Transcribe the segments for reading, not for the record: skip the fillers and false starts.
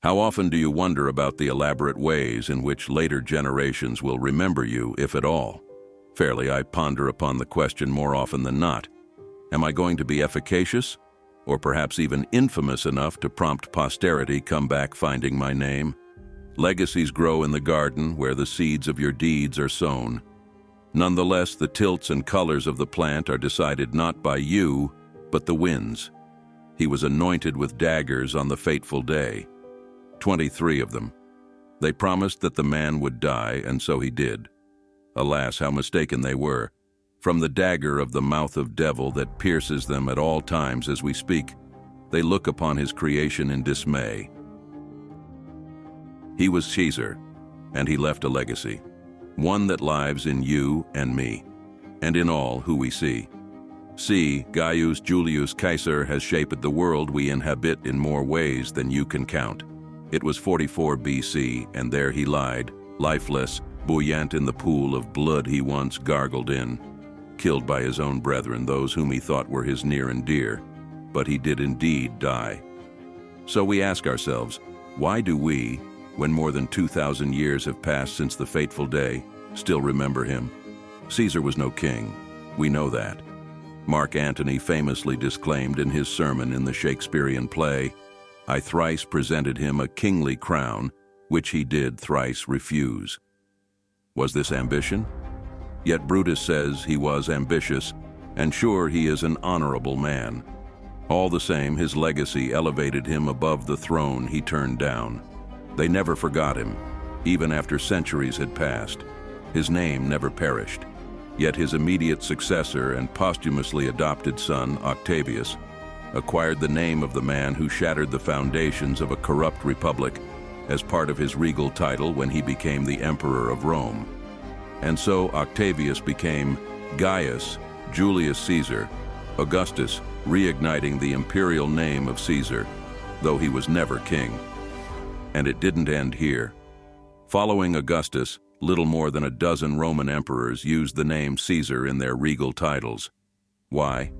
How often do you wonder about the elaborate ways in which later generations will remember you, if at all? Fairly, I ponder upon the question more often than not. Am I going to be efficacious, or perhaps even infamous enough to prompt posterity come back finding my name? Legacies grow in the garden where the seeds of your deeds are sown. Nonetheless, the tilts and colors of the plant are decided not by you, but the winds. He was anointed with daggers on the fateful day. 23 of them. They promised that the man would die, and so he did. Alas, how mistaken they were. From the dagger of the mouth of devil that pierces them at all times as we speak, they look upon his creation in dismay. He was Caesar, and he left a legacy, one that lives in you and me, and in all who we see. See, Gaius Julius Caesar has shaped the world we inhabit in more ways than you can count. It was 44 BC, and there he lied, lifeless, buoyant in the pool of blood he once gargled in, killed by his own brethren, those whom he thought were his near and dear. But he did indeed die. So we ask ourselves, why do we, when more than 2,000 years have passed since the fateful day, still remember him? Caesar was no king. We know that. Mark Antony famously disclaimed in his sermon in the Shakespearean play, "I thrice presented him a kingly crown, which he did thrice refuse." Was this ambition? Yet Brutus says he was ambitious, and sure, he is an honorable man. All the same, his legacy elevated him above the throne he turned down. They never forgot him, even after centuries had passed. His name never perished. Yet his immediate successor and posthumously adopted son, Octavius, acquired the name of the man who shattered the foundations of a corrupt republic as part of his regal title when he became the Emperor of Rome. And so Octavius became Gaius Julius Caesar, Augustus, reigniting the imperial name of Caesar, though he was never king. And it didn't end here. Following Augustus, little more than a dozen Roman emperors used the name Caesar in their regal titles. Why?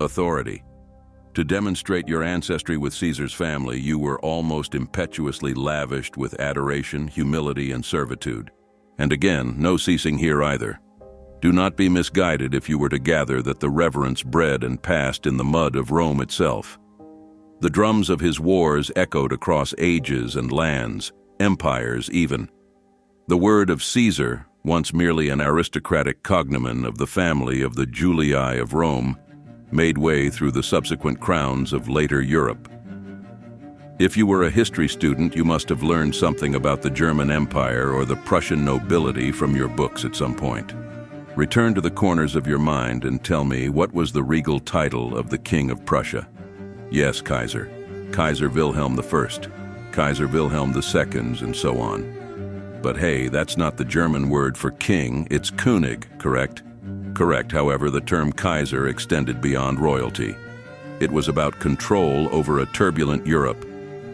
Authority. To demonstrate your ancestry with Caesar's family, you were almost impetuously lavished with adoration, humility, and servitude. And again, no ceasing here either. Do not be misguided if you were to gather that the reverence bred and passed in the mud of Rome itself. The drums of his wars echoed across ages and lands, empires even. The word of Caesar, once merely an aristocratic cognomen of the family of the Julii of Rome, made way through the subsequent crowns of later Europe. If you were a history student, you must have learned something about the German Empire or the Prussian nobility from your books at some point. Return to the corners of your mind and tell me, what was the regal title of the King of Prussia? Yes, Kaiser. Kaiser Wilhelm I, Kaiser Wilhelm II, and so on. But hey, that's not the German word for king, it's König, correct? Correct, however, the term Kaiser extended beyond royalty. It was about control over a turbulent Europe.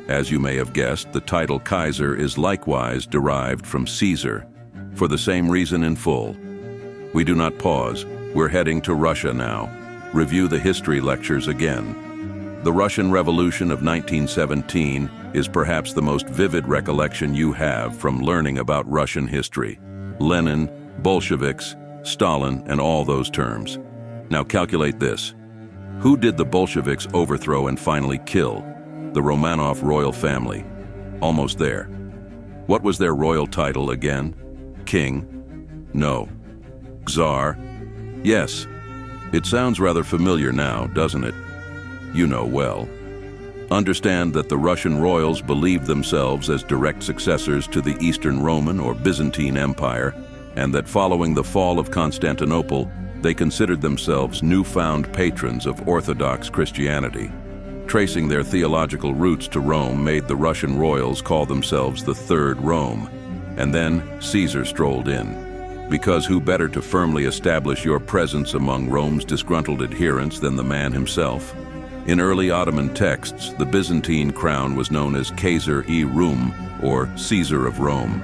As you may have guessed, the title Kaiser is likewise derived from Caesar, for the same reason in full. We do not pause. We're heading to Russia now. Review the history lectures again. The Russian Revolution of 1917 is perhaps the most vivid recollection you have from learning about Russian history. Lenin, Bolsheviks, Stalin, and all those terms. Now calculate this. Who did the Bolsheviks overthrow and finally kill? The Romanov royal family. Almost there. What was their royal title again? King? No. Czar? Yes. It sounds rather familiar now, doesn't it? You know well. Understand that the Russian royals believed themselves as direct successors to the Eastern Roman or Byzantine Empire, and that following the fall of Constantinople, they considered themselves newfound patrons of Orthodox Christianity. Tracing their theological roots to Rome made the Russian royals call themselves the Third Rome. And then Caesar strolled in. Because who better to firmly establish your presence among Rome's disgruntled adherents than the man himself? In early Ottoman texts, the Byzantine crown was known as Kaiser-i Rum, or Caesar of Rome.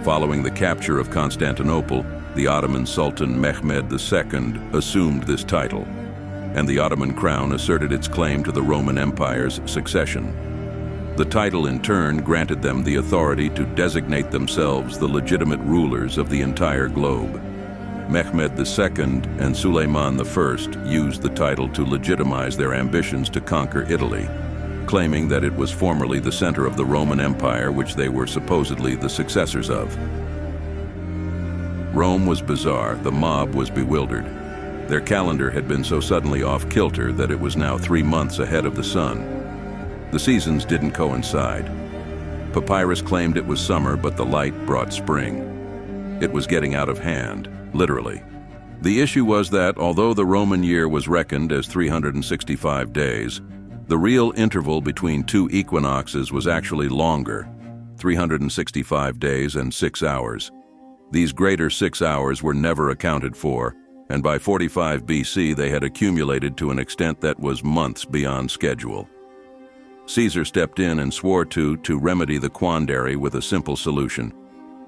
Following the capture of Constantinople, the Ottoman Sultan Mehmed II assumed this title, and the Ottoman crown asserted its claim to the Roman Empire's succession. The title in turn granted them the authority to designate themselves the legitimate rulers of the entire globe. Mehmed II and Suleiman I used the title to legitimize their ambitions to conquer Italy, claiming that it was formerly the center of the Roman Empire, which they were supposedly the successors of. Rome was bizarre, the mob was bewildered. Their calendar had been so suddenly off-kilter that it was now 3 months ahead of the sun. The seasons didn't coincide. Papyrus claimed it was summer, but the light brought spring. It was getting out of hand, literally. The issue was that, although the Roman year was reckoned as 365 days, the real interval between 2 equinoxes was actually longer, 365 days and 6 hours. These greater 6 hours were never accounted for, and by 45 BC they had accumulated to an extent that was months beyond schedule. Caesar stepped in and swore to remedy the quandary with a simple solution.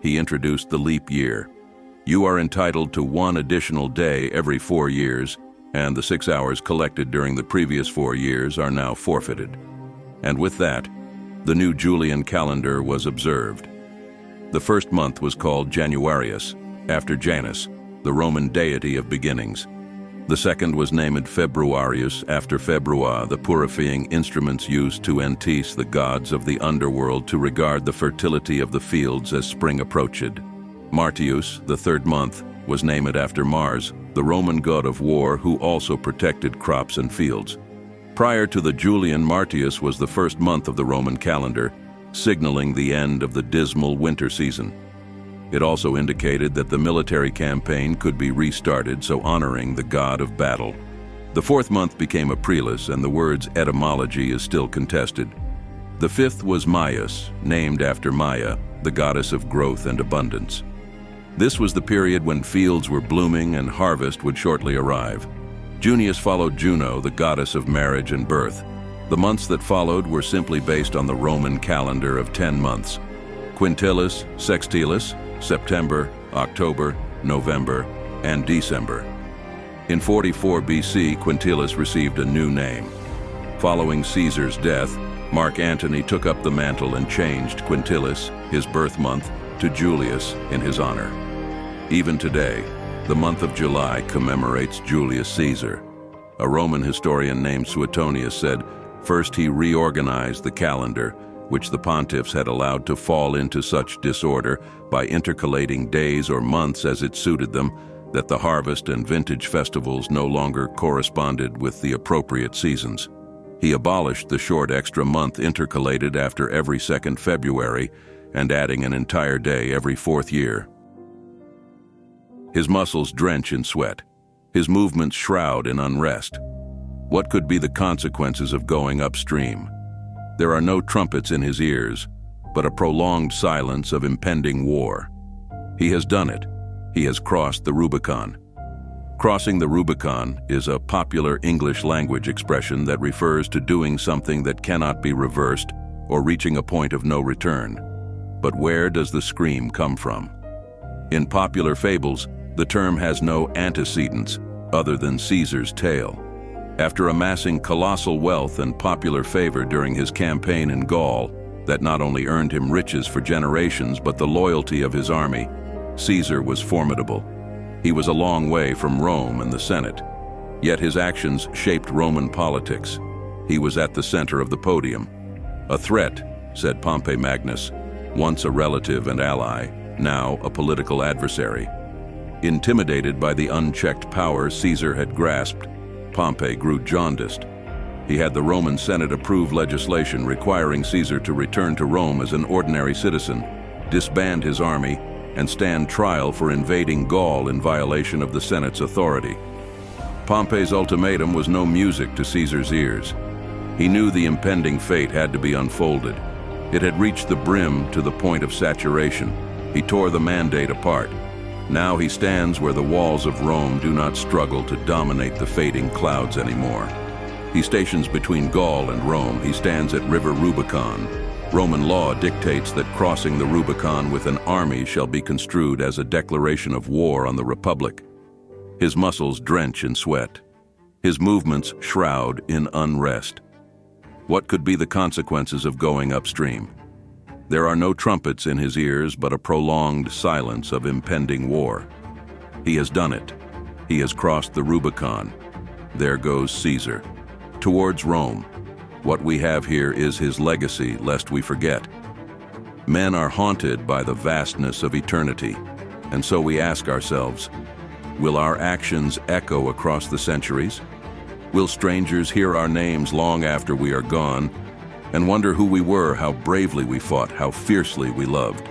He introduced the leap year. You are entitled to 1 additional day every 4 years, and the 6 hours collected during the previous 4 years are now forfeited. And with that, the new Julian calendar was observed. The first month was called Januarius, after Janus, the Roman deity of beginnings. The second was named Februarius, after Februa, the purifying instruments used to entice the gods of the underworld to regard the fertility of the fields as spring approached. Martius, the third month, was named after Mars, the Roman god of war who also protected crops and fields. Prior to the Julian, Martius was the first month of the Roman calendar, signaling the end of the dismal winter season. It also indicated that the military campaign could be restarted, so honoring the god of battle. The fourth month became Aprilis, and the word's etymology is still contested. The fifth was Maius, named after Maia, the goddess of growth and abundance. This was the period when fields were blooming and harvest would shortly arrive. Junius followed Juno, the goddess of marriage and birth. The months that followed were simply based on the Roman calendar of 10 months. Quintilis, Sextilis, September, October, November, and December. In 44 BC, Quintilis received a new name. Following Caesar's death, Mark Antony took up the mantle and changed Quintilis, his birth month, to Julius in his honor. Even today, the month of July commemorates Julius Caesar. A Roman historian named Suetonius said, first he reorganized the calendar, which the pontiffs had allowed to fall into such disorder by intercalating days or months as it suited them, that the harvest and vintage festivals no longer corresponded with the appropriate seasons. He abolished the short extra month intercalated after every 2nd February and adding an entire day every 4th year. His muscles drench in sweat. His movements shroud in unrest. What could be the consequences of going upstream? There are no trumpets in his ears, but a prolonged silence of impending war. He has done it. He has crossed the Rubicon. Crossing the Rubicon is a popular English language expression that refers to doing something that cannot be reversed or reaching a point of no return. But where does the scream come from? In popular fables, the term has no antecedents other than Caesar's tale. After amassing colossal wealth and popular favor during his campaign in Gaul, that not only earned him riches for generations but the loyalty of his army, Caesar was formidable. He was a long way from Rome and the Senate, yet his actions shaped Roman politics. He was at the center of the podium. A threat, said Pompey Magnus, once a relative and ally, now a political adversary. Intimidated by the unchecked power Caesar had grasped, Pompey grew jaundiced. He had the Roman Senate approve legislation requiring Caesar to return to Rome as an ordinary citizen, disband his army, and stand trial for invading Gaul in violation of the Senate's authority. Pompey's ultimatum was no music to Caesar's ears. He knew the impending fate had to be unfolded. It had reached the brim to the point of saturation. He tore the mandate apart. Now he stands where the walls of Rome do not struggle to dominate the fading clouds anymore. He stations between Gaul and Rome. He stands at River Rubicon. Roman law dictates that crossing the Rubicon with an army shall be construed as a declaration of war on the Republic. His muscles drench in sweat. His movements shroud in unrest. What could be the consequences of going upstream? There are no trumpets in his ears, but a prolonged silence of impending war. He has done it. He has crossed the Rubicon. There goes Caesar. Towards Rome. What we have here is his legacy, lest we forget. Men are haunted by the vastness of eternity, and so we ask ourselves, will our actions echo across the centuries? Will strangers hear our names long after we are gone and wonder who we were, how bravely we fought, how fiercely we loved?